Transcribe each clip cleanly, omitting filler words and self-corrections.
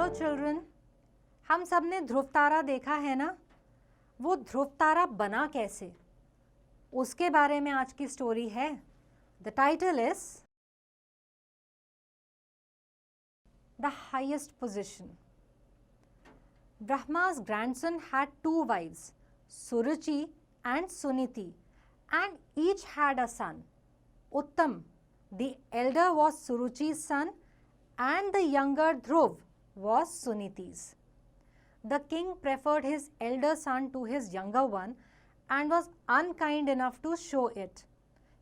Hello children, हम सब ने ध्रुव तारा देखा है ना। वो ध्रुव तारा बना कैसे, उसके बारे में आज की स्टोरी है। The title is the highest position. Brahma's grandson had two wives, Suruchi and Suniti, and each had a son, Uttam. The elder was Suruchi's son, and the younger Dhruv was Suniti's. The king preferred his elder son to his younger one and was unkind enough to show it.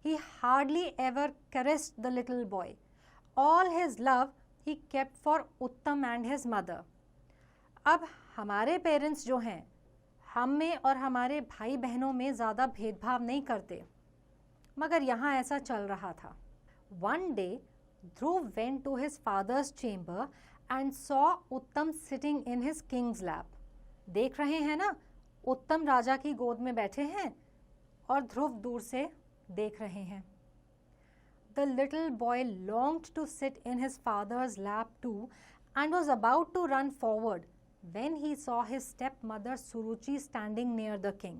He hardly ever caressed the little boy. All his love he kept for Uttam and his mother. अब हमारे parents जो हैं, हम में और हमारे भाई बहनों में ज़्यादा भेदभाव नहीं करते, मगर यहाँ ऐसा चल रहा था। One day, Dhruv went to his father's chamber and saw Uttam sitting in his king's lap. देख रहे हैं ना, उत्तम राजा की गोद में बैठे हैं और ध्रुव दूर से देख रहे हैं। The little boy longed to sit in his father's lap too and was about to run forward when he saw his stepmother Suruchi standing near the king.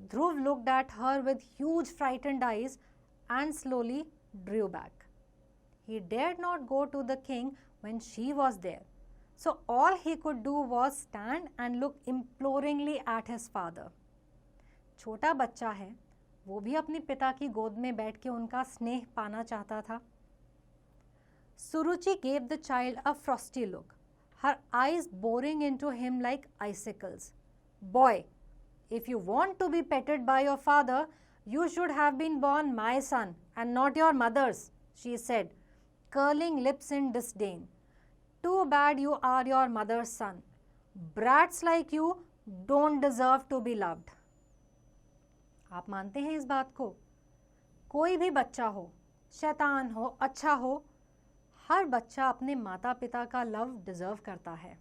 Dhruv looked at her with huge frightened eyes and slowly drew back. He dared not go to the king when she was there, so all he could do was stand and look imploringly at his father. छोटा बच्चा है, वो भी अपने पिता की गोद में बैठ के उनका स्नेह पाना चाहता था। Suruchi gave the child a frosty look, her eyes boring into him like icicles. Boy, if you want to be petted by your father, you should have been born my son and not your mother's, she said, curling lips in disdain. Too bad you are your mother's son. Brats like you don't deserve to be loved. आप मानते हैं इस बात को? कोई भी बच्चा हो, शैतान हो, अच्छा हो, हर बच्चा अपने माता पिता का लव डिजर्व करता है।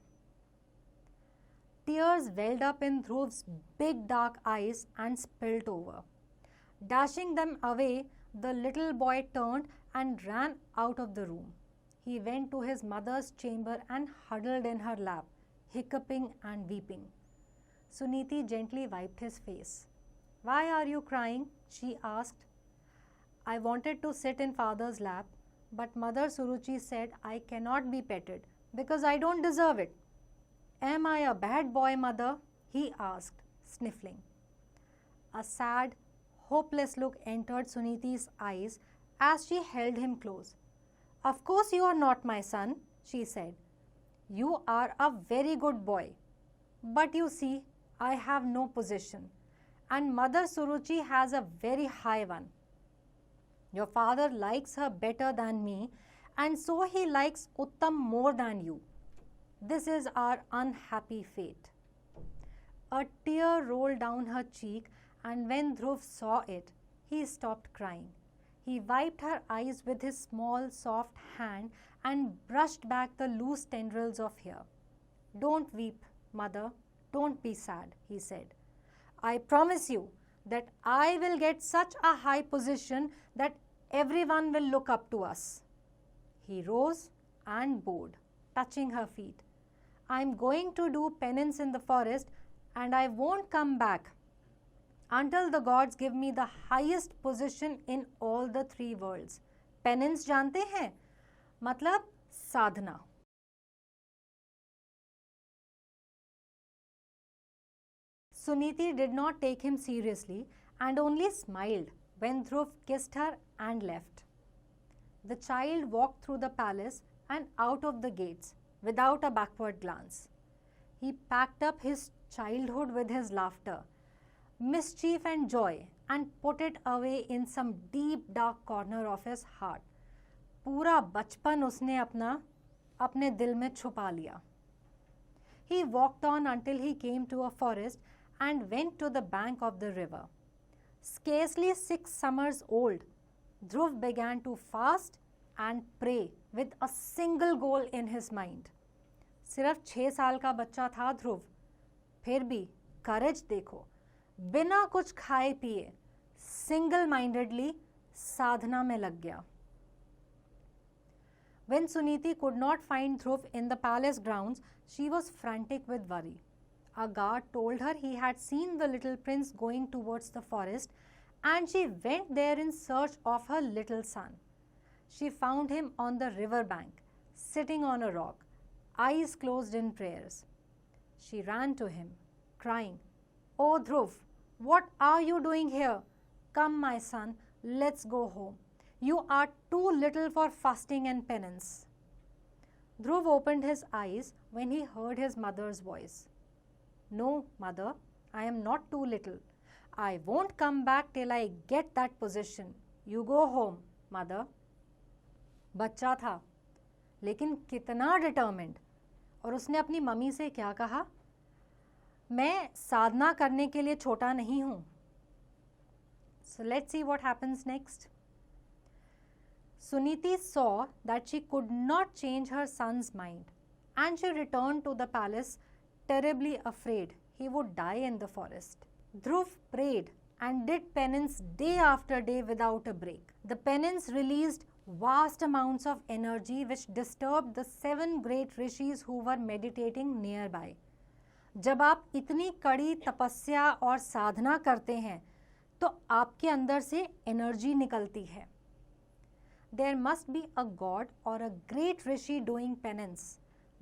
Tears welled up in Dhruv's big dark eyes and spilled over. Dashing them away, the little boy turned and ran out of the room. He went to his mother's chamber and huddled in her lap, hiccuping and weeping. Suniti gently wiped his face. Why are you crying? She asked. I wanted to sit in father's lap, but Mother Suruchi said I cannot be petted because I don't deserve it. Am I a bad boy, mother? He asked, sniffling. A sad, hopeless look entered Suniti's eyes as she held him close. Of course you are not my son, she said. You are a very good boy. But you see, I have no position, and Mother Suruchi has a very high one. Your father likes her better than me, and so he likes Uttam more than you. This is our unhappy fate. A tear rolled down her cheek, and when Dhruv saw it, he stopped crying. He wiped her eyes with his small, soft hand and brushed back the loose tendrils of hair. Don't weep, mother. Don't be sad, he said. I promise you that I will get such a high position that everyone will look up to us. He rose and bowed, touching her feet. I am going to do penance in the forest, and I won't come back until the gods give me the highest position in all the three worlds. Penance जानते हैं? मतलब साधना। Suniti did not take him seriously and only smiled when Dhruv kissed her and left. The child walked through the palace and out of the gates without a backward glance. He packed up his childhood with his laughter, mischief and joy and put it away in some deep dark corner of his heart. पूरा बचपन उसने अपने दिल में छुपा लिया. He walked on until he came to a forest and went to the bank of the river. Scarcely 6 summers old, Dhruv began to fast and pray with a single goal in his mind. सिर्फ 6 साल का बच्चा था ध्रुव, फिर भी करेज देखो, बिना कुछ खाए पिए सिंगल माइंडेडली साधना में लग गया. When Suniti could not find Dhruv in the palace grounds, she was frantic with worry. A guard told her he had seen the little prince going towards the forest, and she went there in search of her little son. She found him on the river bank, sitting on a rock, eyes closed in prayers. She ran to him, crying, "Oh Dhruv, what are you doing here? Come, my son, let's go home. You are too little for fasting and penance." Dhruv opened his eyes when he heard his mother's voice. "No, mother, I am not too little. I won't come back till I get that position. You go home, mother." बच्चा था, लेकिन कितना determined, और उसने अपनी mummy से क्या कहा? मैं साधना करने के लिए छोटा नहीं हूँ. So let's see what happens next. Suniti saw that she could not change her son's mind, and she returned to the palace terribly afraid he would die in the forest. Dhruv prayed and did penance day after day without a break. The penance released vast amounts of energy which disturbed the 7 great rishis who were meditating nearby. जब आप इतनी कड़ी तपस्या और साधना करते हैं तो आपके अंदर से एनर्जी निकलती है. There must be a god or a great rishi doing penance,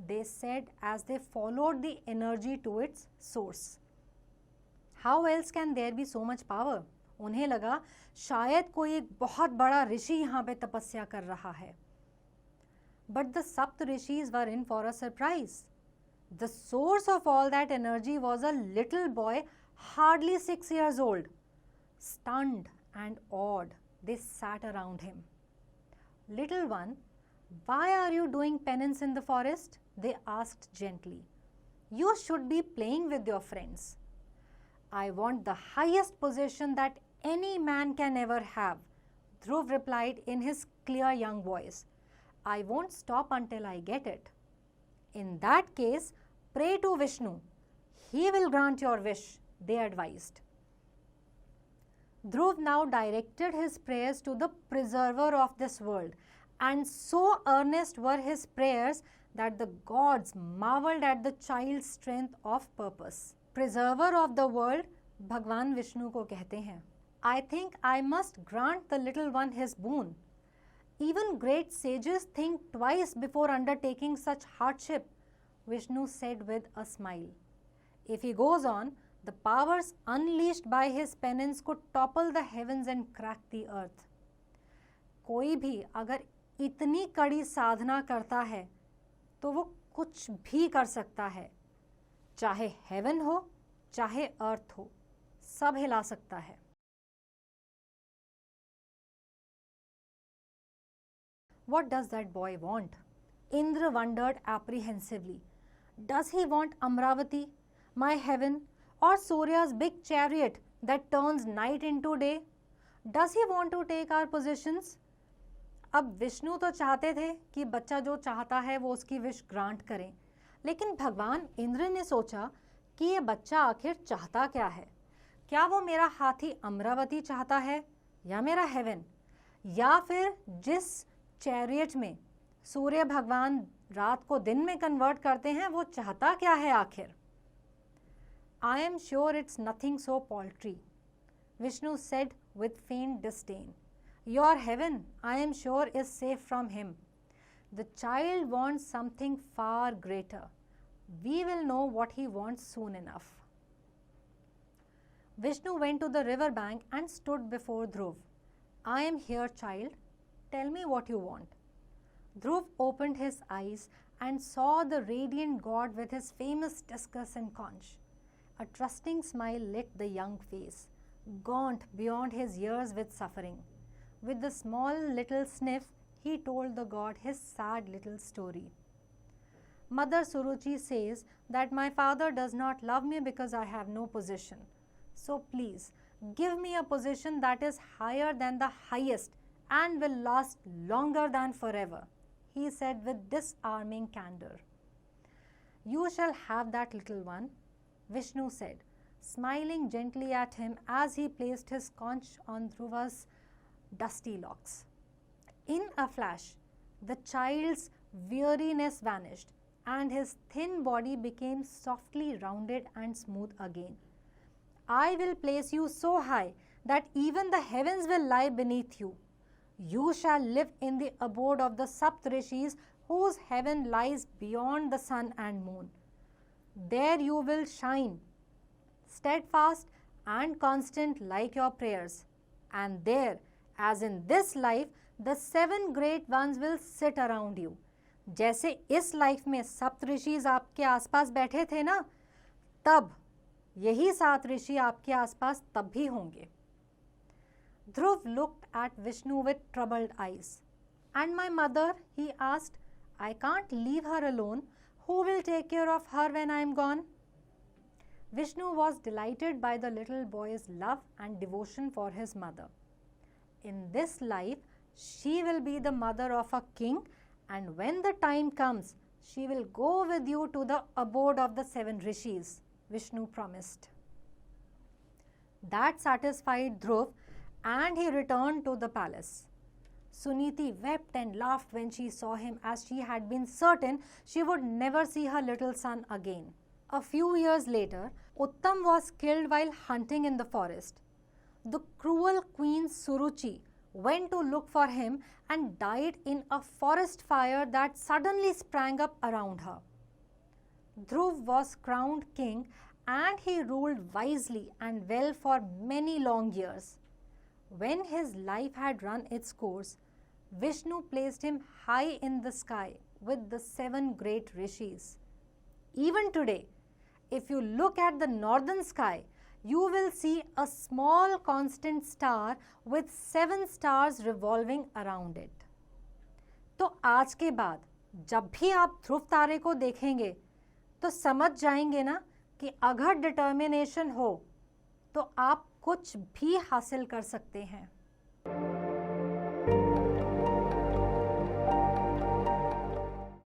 they said as they followed the energy to its source. How else can there be so much power? उन्हें लगा शायद कोई एक बहुत बड़ा ऋषि यहाँ पे तपस्या कर रहा है. But the Sapt rishis were in for a surprise. The source of all that energy was a little boy hardly 6 years old. Stunned and awed, they sat around him. "Little one, why are you doing penance in the forest?" they asked gently. "You should be playing with your friends." "I want the highest position that any man can ever have," Dhruv replied in his clear young voice. "I won't stop until I get it." "In that case, pray to Vishnu. He will grant your wish," they advised. Dhruv now directed his prayers to the preserver of this world, and so earnest were his prayers that the gods marveled at the child's strength of purpose. Preserver of the world, भगवान विष्णु को कहते हैं. "I think I must grant the little one his boon. Even great sages think twice before undertaking such hardship," Vishnu said with a smile. "If he goes on, the powers unleashed by his penance could topple the heavens and crack the earth." कोई भी अगर इतनी कड़ी साधना करता है तो वो कुछ भी कर सकता है. चाहे हेवन हो, चाहे अर्थ हो, सब हिला सकता है. What does that boy want? Indra wondered apprehensively. Does he want Amravati, my heaven, or Surya's big chariot that turns night into day? Does he want to take our positions? अब विष्णु तो चाहते थे कि बच्चा जो चाहता है वो उसकी विश ग्रांट करें, लेकिन भगवान इंद्र ने सोचा कि ये बच्चा आखिर चाहता क्या है. क्या वो मेरा हाथी अमरावती चाहता है, या मेरा हेवन, या फिर जिस चैरियट में सूर्य भगवान रात को दिन में कन्वर्ट करते हैं वो चाहता क्या है आखिर? "I am sure it's nothing so paltry," Vishnu said with faint disdain. "Your heaven, I am sure, is safe from him. The child wants something far greater. We will know what he wants soon enough." Vishnu went to the river bank and stood before Dhruv. "I am here, child. Tell me what you want." Dhruv opened his eyes and saw the radiant god with his famous discus and conch. A trusting smile lit the young face, gaunt beyond his years with suffering. With a small little sniff, he told the god his sad little story. "Mother Suruchi says that my father does not love me because I have no position. So please, give me a position that is higher than the highest and will last longer than forever," he said with disarming candor. "You shall have that, little one," Vishnu said, smiling gently at him as he placed his conch on Dhruva's dusty locks. In a flash, The child's weariness vanished, and his thin body became softly rounded and smooth again. I will place you so high that even the heavens will lie beneath you. You shall live in the abode of the Saptarishis, whose heaven lies beyond the sun and moon. There you will shine, steadfast and constant like your prayers. And there, as in this life, the 7 great ones will sit around you. जैसे इस life में सप्तऋषिज आपके आसपास बैठे थे ना, तब यही 7 ऋषि आपके आसपास तब भी होंगे. Dhruv looked at Vishnu with troubled eyes. And my mother, he asked, I can't leave her alone. Who will take care of her when I am gone? Vishnu was delighted by the little boy's love and devotion for his mother. In this life, she will be the mother of a king, and when the time comes, she will go with you to the abode of the 7 rishis, Vishnu promised. That satisfied Dhruv, and he returned to the palace. Suniti wept and laughed when she saw him, as she had been certain she would never see her little son again. A few years later, Uttam was killed while hunting in the forest. The cruel queen Suruchi went to look for him and died in a forest fire that suddenly sprang up around her. Dhruv was crowned king, and he ruled wisely and well for many long years. When his life had run its course, Vishnu placed him high in the sky with the 7 great rishis. Even today, if you look at the northern sky, you will see a small constant star with 7 stars revolving around it. तो आज के बाद जब भी आप ध्रुव तारे को देखेंगे तो समझ जाएंगे ना कि अगर डिटर्मिनेशन हो तो आप कुछ भी हासिल कर सकते हैं.